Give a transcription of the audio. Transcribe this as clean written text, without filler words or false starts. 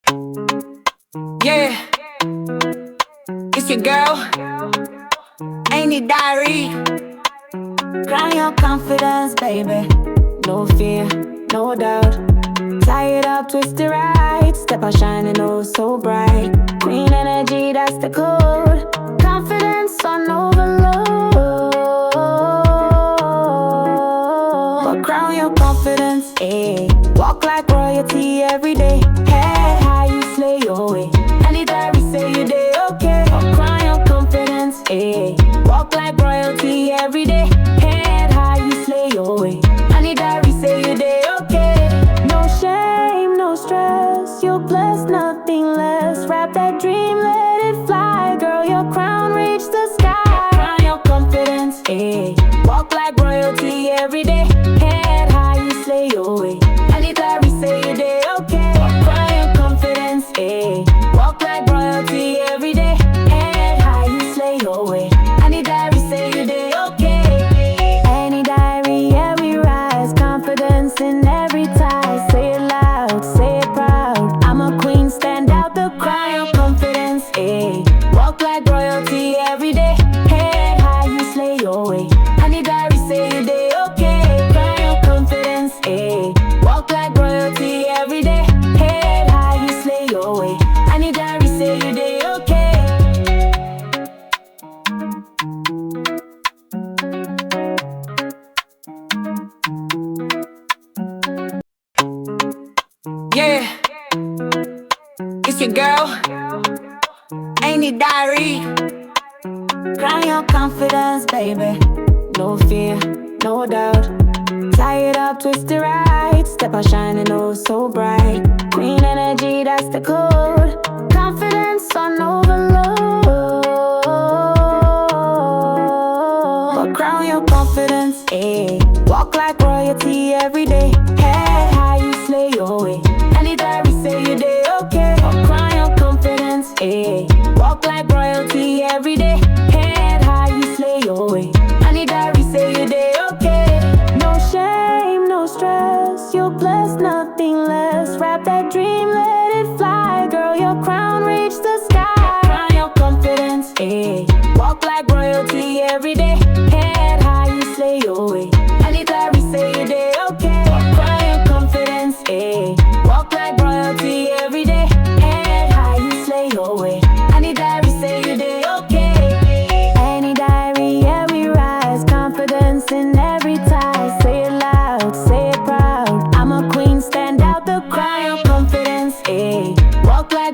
Yeah, it's your girl, Anie Diary. Ground your confidence, baby. No fear, no doubt. Tie it up, twist it right. Step out shining, oh so bright. Queen energy, that's the code. Confidence on overload. But crown your confidence, eh. Walk like royalty every day. Head high, you slay your way. Any diary say you day okay. But crown your confidence, eh. Walk like royalty every day. Head high, you slay your way. Any diary say you day okay. No shame, no stress. You're blessed, nothing less. Wrap that dream, let it fly. Girl, your crown reach the sky. Crown your confidence, eh. Walk like royalty every day. Head high, you slay your way. Any diary say you day okay. Crown your confidence, eh. Walk like royalty every day. Head high, you slay your way. Any diary say you day okay. Any diary, yeah, we rise. Confidence in every tie. Say it loud, say it proud. I'm a queen, stand out the crowd. Your confidence, eh. Walk like royalty every day. Head high, you slay your way. Any diary say you day okay. Crown your confidence, eh. Walk like royalty every day. Head high, you slay your way. Any diary say you day okay. Yeah, it's your girl, Anie Diary. Crown your confidence, baby. No fear, no doubt. Tie it up, twist it right. Step out shining, oh so bright. Queen energy, that's the code. Confidence on overload. But crown your confidence, eh. Walk like royalty every day. Head high, you slay your way. Any diary say you day okay. But crown your confidence, eh. Walk like royalty every day. Head high, you slay your way. Any diary say you day okay. No shame, no stress. You're blessed, nothing less. Wrap that dream, let it fly. Girl, your crown reach the sky. Crown your confidence, eh. Walk like royalty every day. Head high, you slay your way. Any diary say you day okay. Crown your confidence, eh. Walk like royalty every day. Head high, you slay your way. Any diary say you day okay. Any diary, yeah, we rise. Confidence in every tie. Say it loud, say it proud. I'm a queen, stand out the crowd. Your confidence, eh. Walk like